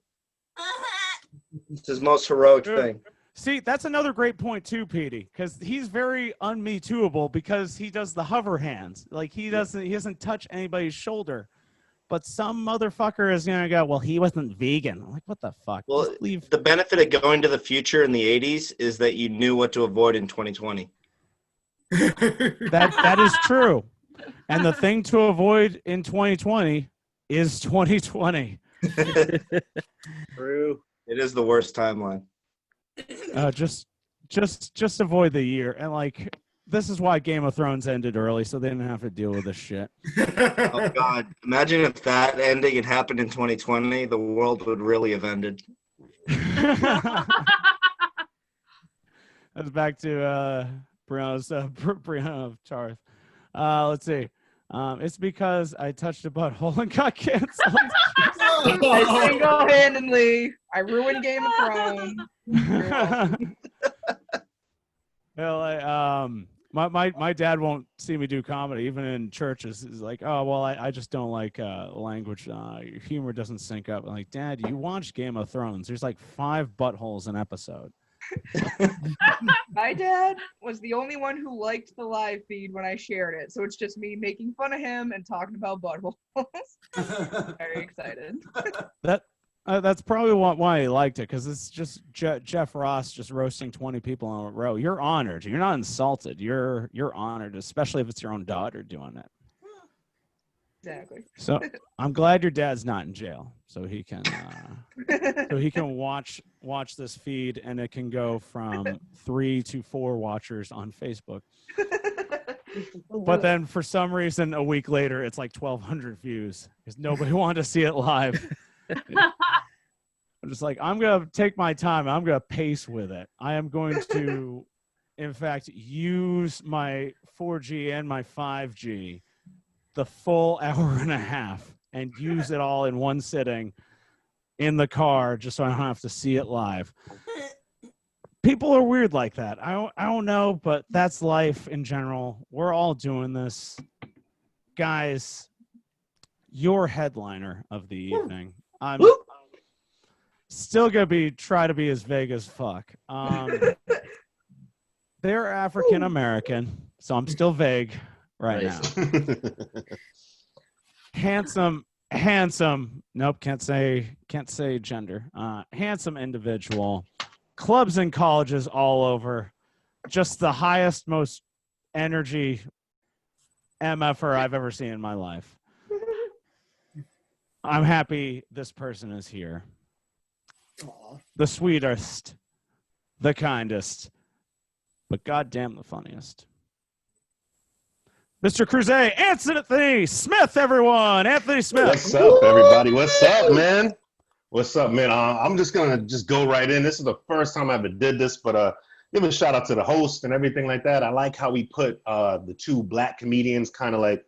It's his most heroic thing. See, that's another great point too, Petey, because he's very un-Me Too-able because he does the hover hands. Like he doesn't touch anybody's shoulder. But some motherfucker is gonna go, well, he wasn't vegan. I'm like, what the fuck? Well, the benefit of going to the future in the 80s is that you knew what to avoid in 2020. That is true. And the thing to avoid in 2020 is 2020. True. It is the worst timeline. Just avoid the year. And like this is why Game of Thrones ended early, so they didn't have to deal with this shit. Oh God! Imagine if that ending had happened in 2020, the world would really have ended. That's back to Brieana of Tarth. Let's see. It's because I touched a butthole and got canceled. I single-handedly, I ruined Game of Thrones. My dad won't see me do comedy, even in churches. He's like, oh, well, I just don't like language. Your humor doesn't sync up. I'm like, Dad, you watch Game of Thrones. There's like 5 buttholes an episode. My dad was the only one who liked the live feed when I shared it, so it's just me making fun of him and talking about buttholes. Very excited. That's probably why he liked it, because it's just Jeff Ross just roasting 20 people in a row. You're honored. You're not insulted. You're honored, especially if it's your own daughter doing it. Exactly. So I'm glad your dad's not in jail, so he can watch this feed, and it can go from 3 to 4 watchers on Facebook. But then for some reason, a week later, it's like 1,200 views because nobody wanted to see it live. I'm just like, I'm gonna take my time. I'm gonna pace with it. I am going to, in fact, use my 4G and my 5G the full hour and a half and use it all in one sitting in the car just so I don't have to see it live. People are weird like that. I don't know, but that's life in general. We're all doing this. Guys, your headliner of the evening. I'm still gonna try to be as vague as fuck. They're African American, so I'm still vague right now. Handsome. Nope, can't say gender. Handsome individual. Clubs and colleges all over. Just the highest, most energy MFer I've ever seen in my life. I'm happy this person is here. Aw. The sweetest, the kindest, but goddamn the funniest. Mr. Kuze, Anthony Smith, everyone. Anthony Smith. What's up, everybody? What's up, man? What's up, man? I'm just gonna go right in. This is the first time I ever did this, but give a shout out to the host and everything like that. I like how we put the two black comedians kind of like,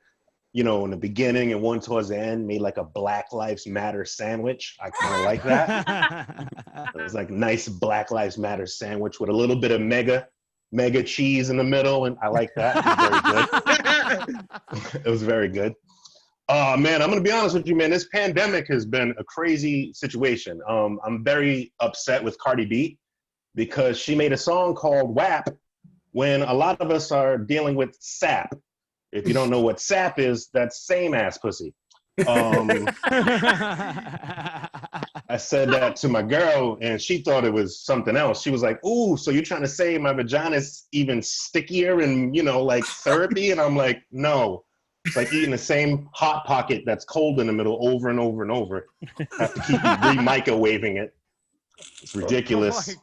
you know, in the beginning and one towards the end, made like a Black Lives Matter sandwich. I kind of like that. It was like nice Black Lives Matter sandwich with a little bit of mega cheese in the middle, and I like that. It was very good. Man, I'm gonna be honest with you, man. This pandemic has been a crazy situation. I'm very upset with Cardi B because she made a song called WAP when a lot of us are dealing with SAP. If you don't know what SAP is, that's same ass pussy. I said that to my girl, and she thought it was something else. She was like, "Ooh, so you're trying to say my vagina's even stickier and, you know, like therapy?" And I'm like, "No. It's like eating the same Hot Pocket that's cold in the middle over and over and over. Have to keep re-microwaving it. It's ridiculous."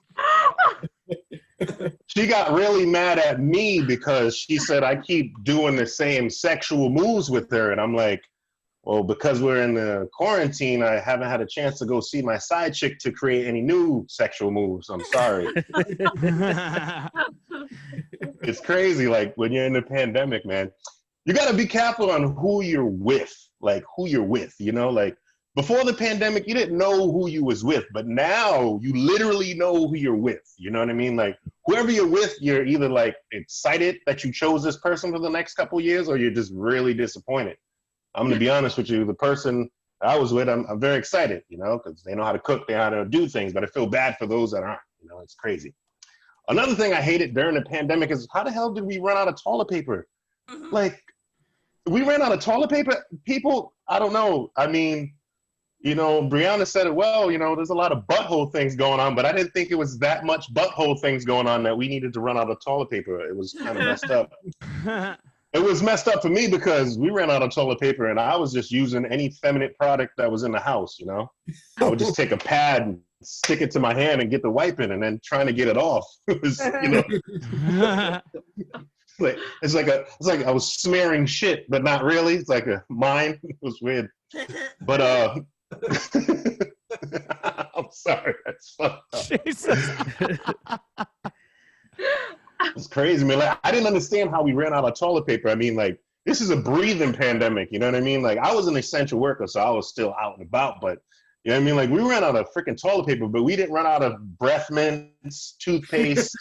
She got really mad at me because she said I keep doing the same sexual moves with her. And I'm like, well, because we're in the quarantine, I haven't had a chance to go see my side chick to create any new sexual moves. I'm sorry. It's crazy. Like when you're in the pandemic, man, you got to be careful on who you're with, you know, like before the pandemic, you didn't know who you was with, but now you literally know who you're with. You know what I mean? Like whoever you're with, you're either like excited that you chose this person for the next couple of years, or you're just really disappointed. I'm going to be honest with you. The person I was with, I'm very excited, you know, because they know how to cook, they know how to do things, but I feel bad for those that aren't, you know, it's crazy. Another thing I hated during the pandemic is how the hell did we run out of toilet paper? Like, we ran out of toilet paper? People, I don't know. I mean, you know, Brieana said it well, you know, there's a lot of butthole things going on, but I didn't think it was that much butthole things going on that we needed to run out of toilet paper. It was kind of messed up. It was messed up for me because we ran out of toilet paper and I was just using any feminine product that was in the house, you know? I would just take a pad and stick it to my hand and get the wiping and then trying to get it off. It was, you know, it's like I was smearing shit, but not really. It's like a mine. It was weird. But I'm sorry, that's fucked up. Jesus. It's crazy, man. Like, I didn't understand how we ran out of toilet paper. I mean, like, this is a breathing pandemic, you know what I mean? Like, I was an essential worker, so I was still out and about, but, you know what I mean? Like, we ran out of freaking toilet paper, but we didn't run out of breath mints, toothpaste,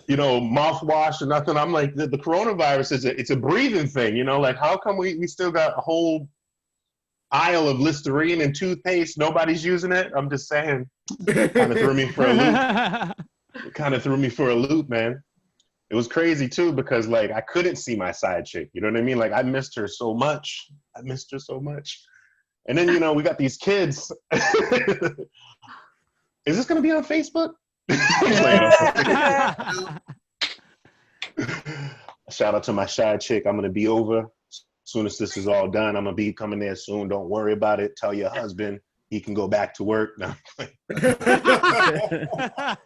you know, mouthwash or nothing. I'm like, the coronavirus it's a breathing thing, you know? Like, how come we still got a whole aisle of Listerine and toothpaste? Nobody's using it? I'm just saying. Kind of threw me for a loop. It kind of threw me for a loop, man. It was crazy too because like I couldn't see my side chick. You know what I mean? Like I missed her so much. I missed her so much. And then we got these kids. Is this gonna be on Facebook? Shout out to my shy chick. I'm gonna be over as soon as this is all done. I'm gonna be coming there soon. Don't worry about it. Tell your husband he can go back to work. No.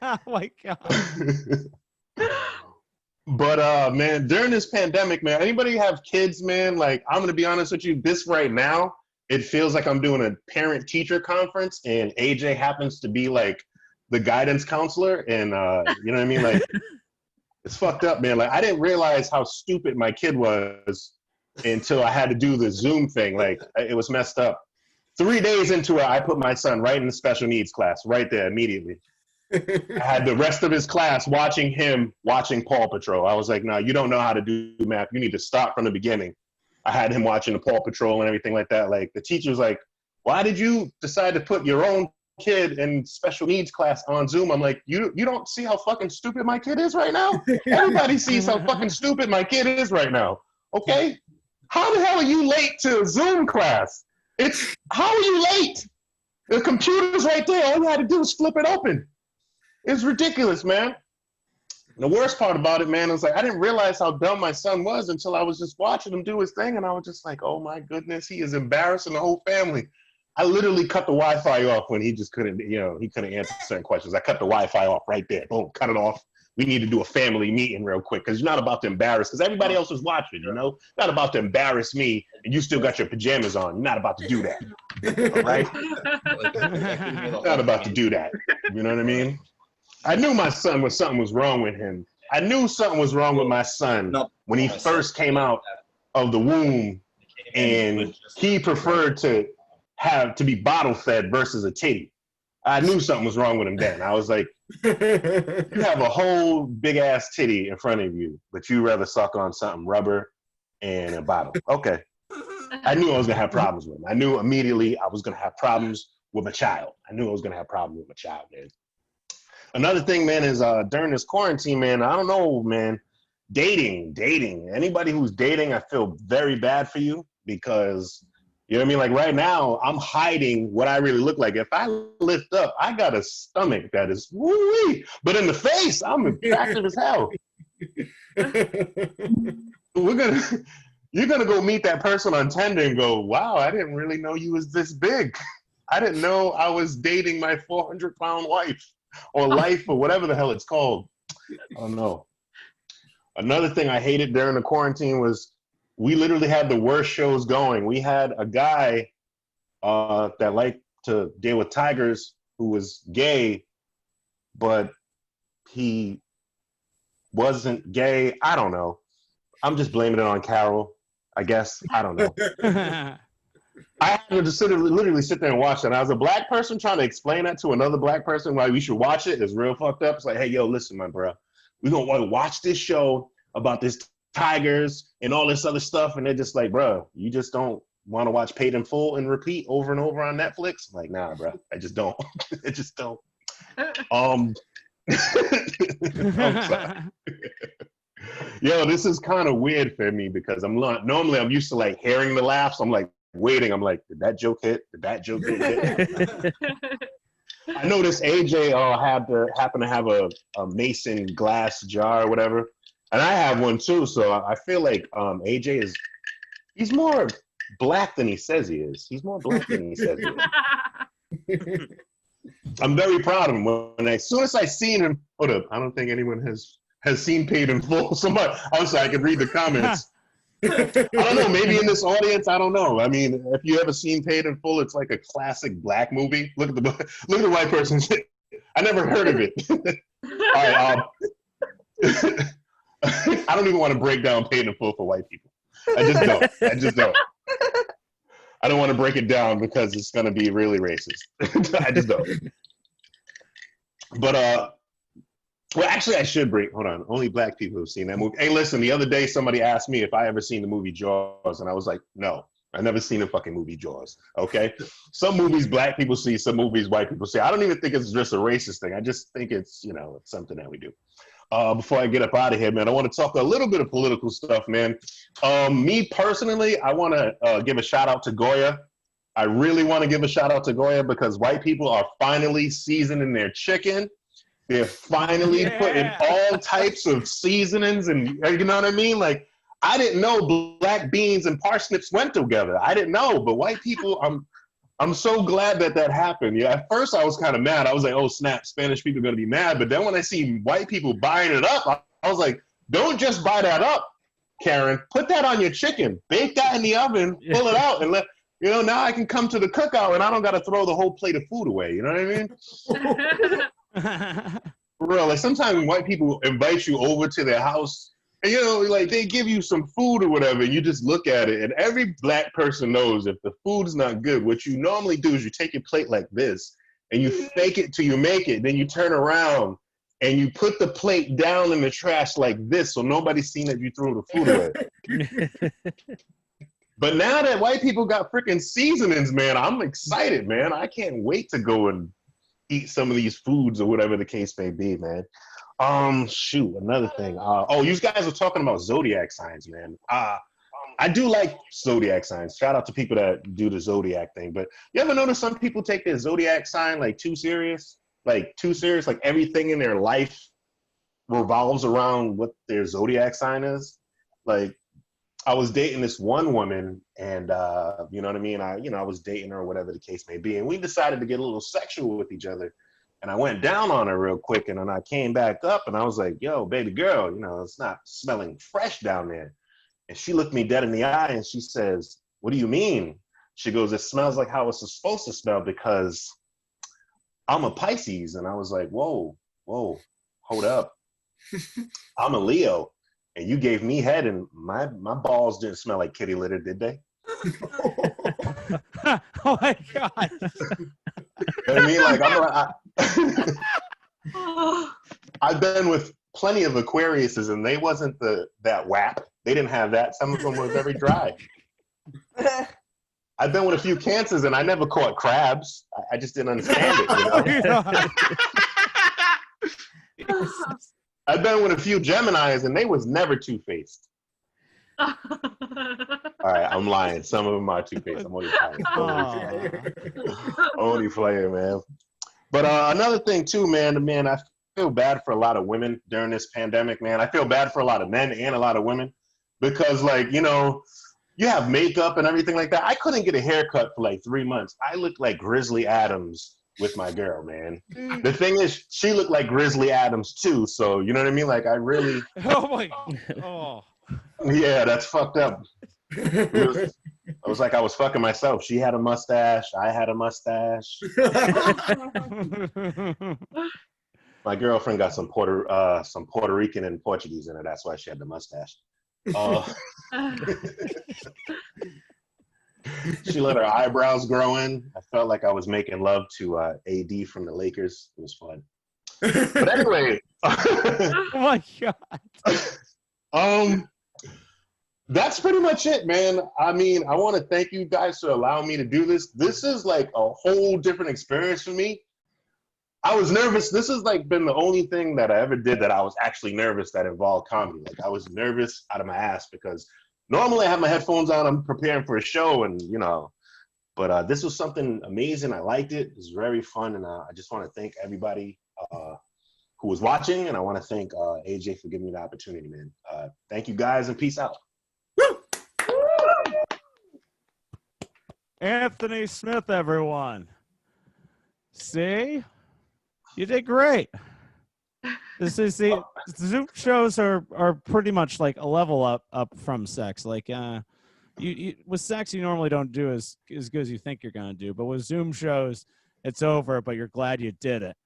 Oh my God. But man, during this pandemic, man, anybody have kids, man? Like, I'm gonna be honest with you, this right now, it feels like I'm doing a parent-teacher conference, and AJ happens to be like the guidance counselor, and you know what I mean? Like, it's fucked up, man. Like, I didn't realize how stupid my kid was until I had to do the Zoom thing. Like, it was messed up. 3 days into it, I put my son right in the special needs class, right there, immediately. I had the rest of his class watching Paw Patrol. I was like, no, you don't know how to do math. You need to start from the beginning. I had him watching the Paw Patrol and everything like that. Like, the teacher was like, why did you decide to put your own kid in special needs class on Zoom? I'm like, you don't see how fucking stupid my kid is right now? Everybody sees how fucking stupid my kid is right now. Okay? How the hell are you late to Zoom class? How are you late? The computer's right there. All you had to do is flip it open. It's ridiculous, man. The worst part about it, man, is like I didn't realize how dumb my son was until I was just watching him do his thing, and I was just like, oh my goodness, he is embarrassing the whole family. I literally cut the Wi-Fi off when he just couldn't, he couldn't answer certain questions. I cut the Wi-Fi off right there. Boom, cut it off. We need to do a family meeting real quick because you're not about to embarrass, because everybody else was watching, Not about to embarrass me, and you still got your pajamas on. You're not about to do that, all right? Not about to do that. You know what I mean? I knew my son something was wrong with him. I knew something was wrong with my son when he first came out of the womb, and he preferred to be bottle fed versus a titty. I knew something was wrong with him then. I was like, you have a whole big ass titty in front of you, but you rather suck on something rubber and a bottle. Okay. I knew I was gonna have problems with him. I knew immediately I was gonna have problems with my child. I knew I was gonna have problems with my child, man. Another thing, man, is during this quarantine, man, I don't know, man, dating. Anybody who's dating, I feel very bad for you because, you know what I mean? Like right now, I'm hiding what I really look like. If I lift up, I got a stomach that is woo-wee. But in the face, I'm attractive as hell. You're gonna go meet that person on Tinder and go, wow, I didn't really know you was this big. I didn't know I was dating my 400-pound wife. Or life, or whatever the hell it's called. I don't know. Another thing I hated during the quarantine was we literally had the worst shows going. We had a guy that liked to deal with tigers who was gay, but he wasn't gay. I don't know. I'm just blaming it on Carol, I guess. I don't know. I had to just literally sit there and watch that. And as a black person trying to explain that to another black person why we should watch it is real fucked up. It's like, hey, yo, listen, my bro. We're going to watch this show about this tigers and all this other stuff. And they're just like, bro, you just don't want to watch Paid in Full and repeat over and over on Netflix? I'm like, nah, bro. I just don't. I just don't. I'm sorry. Yo, this is kind of weird for me because normally I'm used to like hearing the laughs. I'm like waiting. I'm like, did that joke hit? Did that joke hit? I noticed AJ happened to have a mason glass jar or whatever, and I have one too. So I feel like AJ he's more black than he says he is. He's more black than he says he is. I'm very proud of him. As soon as I seen him, hold up, I don't think anyone has seen Paid in Full. Somebody, I'm sorry, I can read the comments. I don't know, maybe in this audience, I don't know. I mean, if you ever seen Paid in Full, it's like a classic black movie. Look at the white person. I never heard of it. All right, I don't even want to break down Paid in Full for white people. I just don't. I don't want to break it down because it's going to be really racist. I just don't. But well, actually, I should break. Hold on. Only black people have seen that movie. Hey, listen, the other day somebody asked me if I ever seen the movie Jaws, and I was like, no. I never seen a fucking movie Jaws. Okay, some movies black people see, some movies white people see. I don't even think it's just a racist thing. I just think it's it's something that we do. Before I get up out of here, man, I want to talk a little bit of political stuff, man. Me personally, I want to give a shout out to Goya. I really want to give a shout out to Goya because white people are finally seasoning their chicken. They're finally putting all types of seasonings, and you know what I mean? Like, I didn't know black beans and parsnips went together. I didn't know, but white people, I'm so glad that happened. Yeah, at first I was kind of mad. I was like, oh snap, Spanish people are gonna be mad. But then when I see white people buying it up, I was like, don't just buy that up, Karen. Put that on your chicken. Bake that in the oven, pull it out, and let now I can come to the cookout and I don't gotta throw the whole plate of food away. You know what I mean? For real, like sometimes when white people invite you over to their house, and like they give you some food or whatever, and you just look at it, and every black person knows if the food's not good, what you normally do is you take your plate like this, and you fake it till you make it, then you turn around, and you put the plate down in the trash like this, so nobody's seen that you threw the food away. But now that white people got freaking seasonings, man, I'm excited, man. I can't wait to go and eat some of these foods or whatever the case may be, man. Shoot, another thing. You guys were talking about zodiac signs, man. I do like zodiac signs. Shout out to people that do the zodiac thing. But you ever notice some people take their zodiac sign like too serious? Like everything in their life revolves around what their zodiac sign is. Like, I was dating this one woman, and you know what I mean? I was dating her or whatever the case may be, and we decided to get a little sexual with each other. And I went down on her real quick, and then I came back up, and I was like, yo, baby girl, it's not smelling fresh down there. And she looked me dead in the eye, and she says, what do you mean? She goes, it smells like how it's supposed to smell because I'm a Pisces. And I was like, whoa, hold up. I'm a Leo, and you gave me head, and my balls didn't smell like kitty litter, did they? Oh, my God. You know what I mean? Like, I've been with plenty of Aquariuses, and they wasn't that whap. They didn't have that. Some of them were very dry. I've been with a few Cancers, and I never caught crabs. I just didn't understand it. I've been with a few Geminis, and they was never two-faced. All right, I'm lying. Some of them are two-faced. I'm only playing. Only playing, man. But another thing too, man, I feel bad for a lot of women during this pandemic, man. I feel bad for a lot of men and a lot of women because, like, you have makeup and everything like that. I couldn't get a haircut for like 3 months. I looked like Grizzly Adams with my girl, man. The thing is, she looked like Grizzly Adams too. So, you know what I mean? Like, I really... Oh, my... Oh. Yeah, that's fucked up. It was like I was fucking myself. She had a mustache. I had a mustache. My girlfriend got some Puerto Rican and Portuguese in her. That's why she had the mustache. She let her eyebrows grow in. I felt like I was making love to AD from the Lakers. It was fun. But anyway. Oh my God. That's pretty much it, man. I mean, I want to thank you guys for allowing me to do this. This is like a whole different experience for me. I was nervous. This has like been the only thing that I ever did that I was actually nervous that involved comedy. Like, I was nervous out of my ass because normally I have my headphones on, I'm preparing for a show, and but this was something amazing. I liked it. It was very fun, and I just want to thank everybody who was watching, and I want to thank AJ for giving me the opportunity, man. Thank you guys, and peace out. Anthony Smith, everyone. See? You did great. This is the Zoom shows are pretty much like a level up from sex. Like you with sex you normally don't do as good as you think you're gonna do, but with Zoom shows it's over, but you're glad you did it.